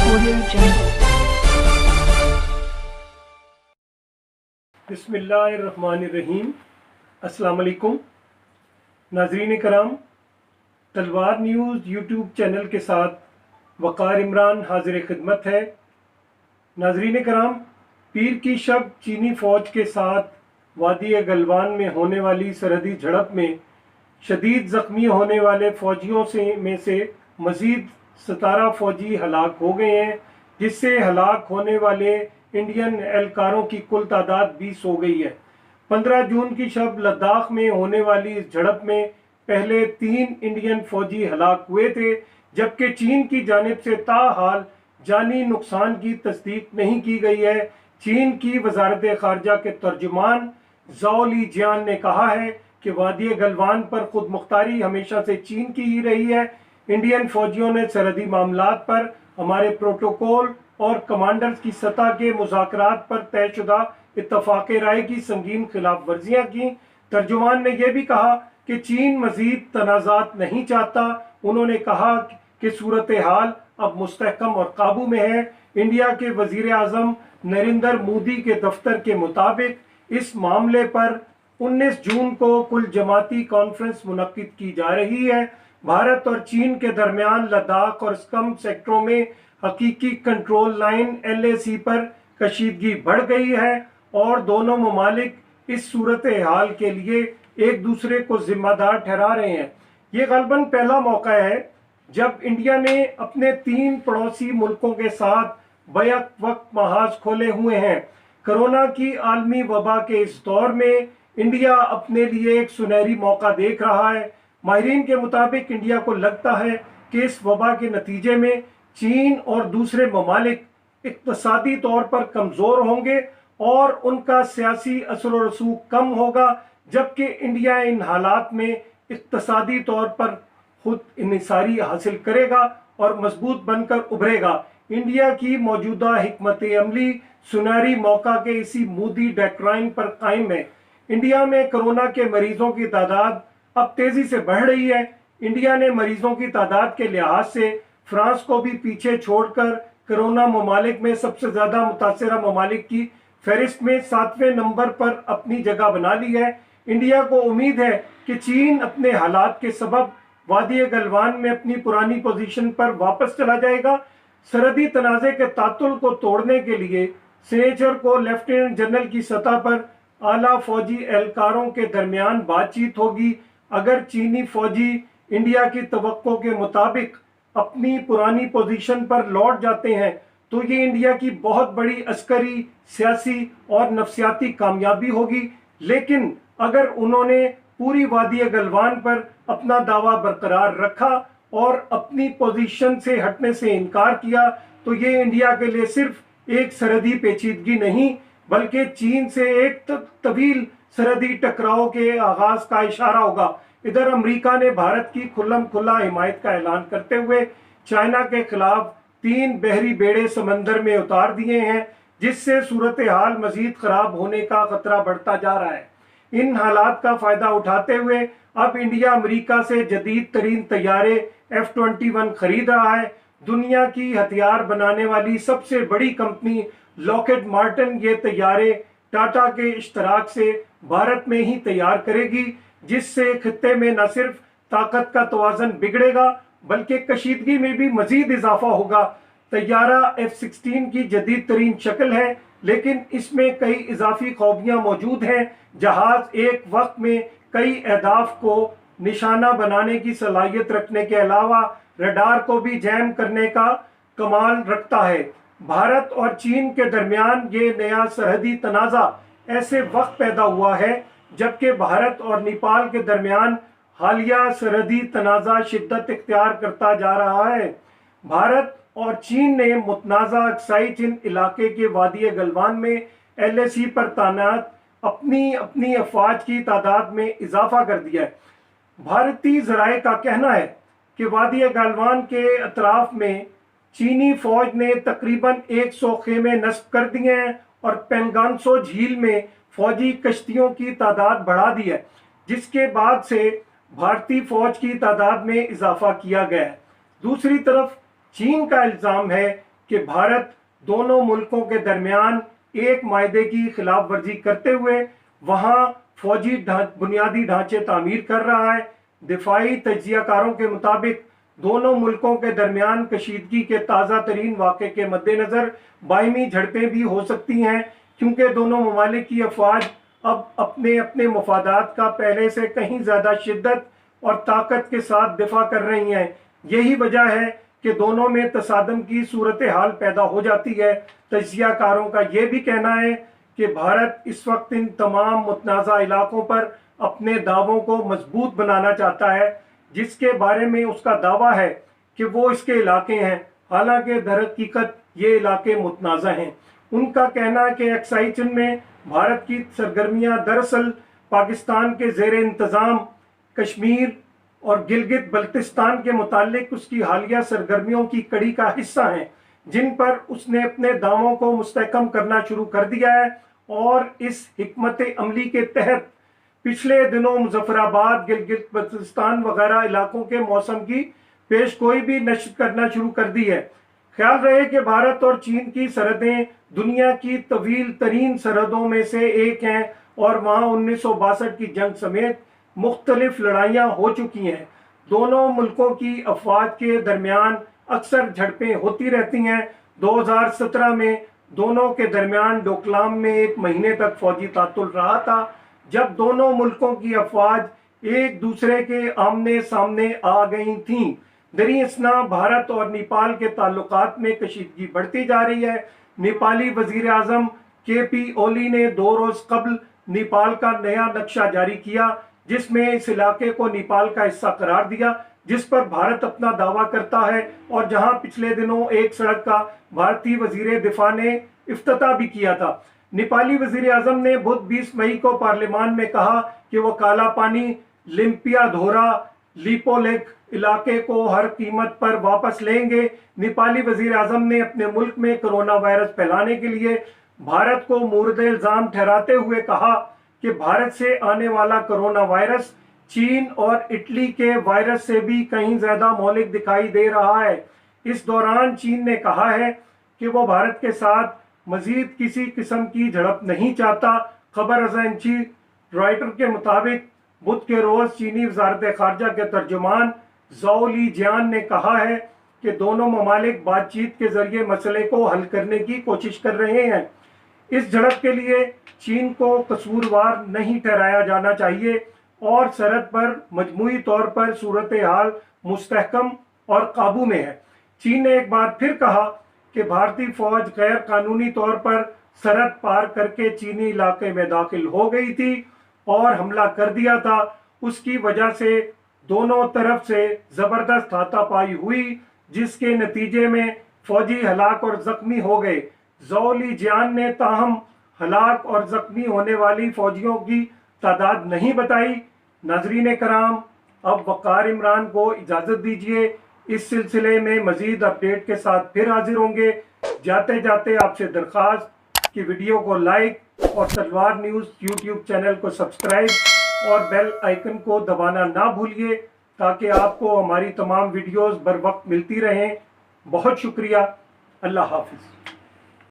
Audio Jungle. बिस्मिल्लाहिर्रहमानिर्रहीम। अस्सलाम वालेकुम नाजरीन कराम, तलवार न्यूज़ यूट्यूब चैनल के साथ वक़ार इमरान हाजिर खिदमत है। नाजरीन कराम, पीर की शब चीनी फ़ौज के साथ वादी गलवान में होने वाली सरहदी झड़प में शदीद ज़ख्मी होने वाले फ़ौजियों में से मज़ीद 17 फ़ौजी हलाक हो गए हैं, जिससे हलाक होने वाले इंडियन एहलकारों की कुल तादाद 20 हो गई है। 15 जून की शब लद्दाख में होने वाली इस झड़प में पहले 3 इंडियन फ़ौजी हलाक हुए थे, जबकि चीन की जानिब से ताहाल जानी नुकसान की तस्दीक नहीं की गई है। चीन की वजारत ख़ारजा के तर्जुमान ज़ाओ लीजियान ने कहा है कि वादी गलवान पर खुद मुख्तारी हमेशा से चीन की ही रही है। इंडियन फौजियों ने सरहदी मामलात पर हमारे प्रोटोकॉल और कमांडर्स की सतह के मुज़ाकरात पर तयशुदा इत्तफ़ाक़ राय की संगीन खिलाफ वर्जियाँ की। तर्जुमान ने यह भी कहा कि चीन मज़ीद तनाज़ात नहीं चाहता। उन्होंने कहा कि सूरत हाल अब मुस्तहकम और काबू में है। इंडिया के वज़ीर आज़म नरेंद्र मोदी के दफ्तर के मुताबिक इस मामले पर 19 जून को कुल जमाती कॉन्फ्रेंस मुनक्किद की जा रही है। भारत और चीन के दरमियान लद्दाख और स्कम सेक्टरों में हकीकी कंट्रोल लाइन LAC पर कशीदगी बढ़ गई है और दोनों ममालिक इस सूरत हाल के लिए एक दूसरे को जिम्मेदार ठहरा रहे हैं। ये गलबन पहला मौका है जब इंडिया ने अपने 3 पड़ोसी मुल्कों के साथ बैक वक्त महाज खोले हुए हैं। कोरोना की आलमी वबा के इस दौर में इंडिया अपने लिए एक सुनहरी मौका देख रहा है। माहिरीन के मुताबिक इंडिया को लगता है कि इस वबा के नतीजे में चीन और दूसरे ममालिक इक़्तिसादी तौर पर कमज़ोर होंगे और उनका सियासी असर व रसूख कम होगा, जबकि इंडिया इन हालात में इक़्तिसादी तौर पर खुद इन्हिसारी हासिल करेगा और मजबूत बनकर उभरेगा। इंडिया की मौजूदा हिकमत अमली सुनहरी मौका के इसी मूडी डेक्लाइन पर कायम है। इंडिया में कोरोना के मरीजों की तादाद अब तेजी से बढ़ रही है। इंडिया ने मरीजों की तादाद के लिहाज से फ्रांस को भी पीछे छोड़कर कोरोना ममालिक में सबसे ज्यादा मुतासरा ममालिक की फहरिस्त में 7वें नंबर पर अपनी जगह बना ली है। इंडिया को उम्मीद है कि चीन अपने हालात के सबब वादी गलवान में अपनी पुरानी पोजीशन पर वापस चला जाएगा। सरहदी तनाज़े के तातुल को तोड़ने के लिए शनिचर को लेफ्टिनेंट जनरल की सतह पर आला फौजी एहलकारों के दरमियान बातचीत होगी। अगर चीनी फौजी इंडिया की तवक्को के मुताबिक अपनी पुरानी पोजीशन पर लौट जाते हैं तो ये इंडिया की बहुत बड़ी अस्करी, सियासी और नफसियाती कामयाबी होगी। लेकिन अगर उन्होंने पूरी वादी गलवान पर अपना दावा बरकरार रखा और अपनी पोजीशन से हटने से इनकार किया तो ये इंडिया के लिए सिर्फ एक सरहदी पेचीदगी नहीं बल्कि चीन से एक तवील सरहदी टकराव के आगाज का इशारा होगा। इधर अमेरिका ने भारत की खुल्लम खुल्ला हिमायत का ऐलान करते हुए चाइना के खिलाफ 3 बहरी बेड़े समंदर में उतार दिए हैं, जिससे सूरत हाल मजीद खराब होने का खतरा बढ़ता जा रहा है। इन हालात का फायदा उठाते हुए अब इंडिया अमेरिका से जदीद तरीन तैयारे F-21 खरीद रहा है। दुनिया की हथियार बनाने वाली सबसे बड़ी कंपनी लॉकहीड मार्टिन ये तैयारे टाटा के इश्तराक से भारत में ही तैयार करेगी, जिससे खित्ते में न सिर्फ ताकत का तवाज़न बिगड़ेगा बल्कि कशीदगी में भी मजीद इजाफा होगा। तैयारा F-16 की जदीद तरीन शक्ल है, लेकिन इसमें कई इजाफी खूबियां मौजूद हैं। जहाज एक वक्त में कई अहदाफ को निशाना बनाने की सलाहियत रखने के अलावा रडार को भी जैम करने का कमाल रखता है। भारत और चीन के दरमियान ये नया सरहदी तनाज़ा ऐसे वक्त पैदा हुआ है जबकि भारत और नेपाल के दरमियान हालिया सरहदी तनाज़ा शिद्दत इख्तियार करता जा रहा है। भारत और चीन ने मुतनाज़ा अक्साई चीन इलाके के वादी गलवान में LAC पर तैनात अपनी अफवाज की तादाद में इजाफा कर दिया है। भारतीय ज़राए का कहना है कि वादी गलवान के अतराफ में चीनी फौज ने तकरीबन 100 खेमे नस्ब कर दिए हैं और पेंगानसो झील में फौजी कश्तियों की तादाद बढ़ा दी है, जिसके बाद से भारतीय फौज की तादाद में इजाफा किया गया है। दूसरी तरफ चीन का इल्ज़ाम है کہ بھارت دونوں ملکوں کے درمیان ایک معاہدے کی خلاف ورزی کرتے ہوئے وہاں فوجی بنیادی ڈھانچے تعمیر کر رہا ہے۔ دفاعی تجزیہ کاروں کے مطابق دونوں ملکوں کے درمیان کشیدگی کے تازہ ترین واقعے کے مد نظر باہمی جھڑپیں بھی ہو سکتی ہیں، کیونکہ دونوں ممالک کی افواج اب اپنے مفادات کا پہلے سے کہیں زیادہ شدت اور طاقت کے ساتھ دفاع کر رہی ہیں۔ یہی وجہ ہے کہ دونوں میں تصادم کی صورتحال پیدا ہو جاتی ہے۔ تجزیہ کاروں کا یہ بھی کہنا ہے کہ بھارت اس وقت ان تمام متنازع علاقوں پر اپنے دعووں کو مضبوط بنانا چاہتا ہے، جس کے بارے میں اس کا دعویٰ ہے کہ وہ اس کے علاقے ہیں، حالانکہ در حقیقت یہ علاقے متنازع ہیں۔ ان کا کہنا ہے کہ ایکسائی چین میں بھارت کی سرگرمیاں دراصل پاکستان کے زیر انتظام کشمیر اور گلگت بلتستان کے متعلق اس کی حالیہ سرگرمیوں کی کڑی کا حصہ ہیں، جن پر اس نے اپنے دعووں کو مستحکم کرنا شروع کر دیا ہے۔ اور اس حکمت عملی کے تحت پچھلے دنوں مظفر آباد، گلگت بلتستان وغیرہ علاقوں کے موسم کی پیش گوئی بھی نشر کرنا شروع کر دی ہے۔ خیال رہے کہ بھارت اور چین کی سرحدیں دنیا کی طویل ترین سرحدوں میں سے ایک ہیں اور وہاں 1962 کی جنگ سمیت مختلف لڑائیاں ہو چکی ہیں۔ دونوں ملکوں کی افواج کے درمیان اکثر جھڑپیں ہوتی رہتی ہیں۔ 2017 میں دونوں کے درمیان ڈوکلام میں 1 مہینے تک فوجی تعطل رہا تھا، جب دونوں ملکوں کی افواج ایک دوسرے کے آمنے سامنے آ گئی تھیں۔ دریں اثنا بھارت اور نیپال کے تعلقات میں کشیدگی بڑھتی جا رہی ہے۔ نیپالی وزیر اعظم کے پی اولی نے 2 روز قبل نیپال کا نیا نقشہ جاری کیا، جس میں اس علاقے کو نیپال کا حصہ قرار دیا، جس پر بھارت اپنا دعویٰ کرتا ہے اور جہاں پچھلے دنوں ایک سڑک کا بھارتی وزیر دفاع نے افتتاح بھی کیا تھا۔ نیپالی وزیر اعظم نے بدھ 20 مئی کو پارلیمان میں کہا کہ وہ کالا پانی، لمپیا دھورا، لیپولیک علاقے کو ہر قیمت پر واپس لیں گے۔ نیپالی وزیر اعظم نے اپنے ملک میں کرونا وائرس پھیلانے کے لیے بھارت کو مورد الزام ٹھہراتے ہوئے کہا کہ بھارت سے آنے والا کرونا وائرس چین اور اٹلی کے وائرس سے بھی کہیں زیادہ مہلک دکھائی دے رہا ہے۔ اس دوران چین نے کہا ہے کہ وہ بھارت کے ساتھ مزید کسی قسم کی جھڑپ نہیں چاہتا۔ خبر ایجنسی رائٹر کے مطابق بدھ کے روز چینی وزارت خارجہ کے ترجمان زاؤ لی جیان نے کہا ہے کہ دونوں ممالک بات چیت کے ذریعے مسئلے کو حل کرنے کی کوشش کر رہے ہیں۔ اس جھڑپ کے لیے چین کو قصوروار نہیں ٹھہرایا جانا چاہیے اور سرحد پر مجموعی طور پر صورتحال مستحکم اور قابو میں ہے۔ چین نے ایک بار پھر کہا کہ بھارتی فوج غیر قانونی طور پر سرحد پار کر کے چینی علاقے میں داخل ہو گئی تھی اور حملہ کر دیا تھا۔ اس کی وجہ سے دونوں طرف سے زبردست ہاتھا پائی ہوئی، جس کے نتیجے میں فوجی ہلاک اور زخمی ہو گئے۔ زاؤ لی جیان نے تاہم ہلاک اور زخمی ہونے والی فوجیوں کی تعداد نہیں بتائی۔ ناظرین کرام، اب وقار عمران کو اجازت دیجیے، اس سلسلے میں مزید اپڈیٹ کے ساتھ پھر حاضر ہوں گے۔ جاتے جاتے آپ سے درخواست کہ ویڈیو کو لائک اور تلوار نیوز یوٹیوب چینل کو سبسکرائب اور بیل آئیکن کو دبانا نہ بھولیے تاکہ آپ کو ہماری تمام ویڈیوز بر وقت ملتی رہیں۔ بہت شکریہ۔ اللہ حافظ۔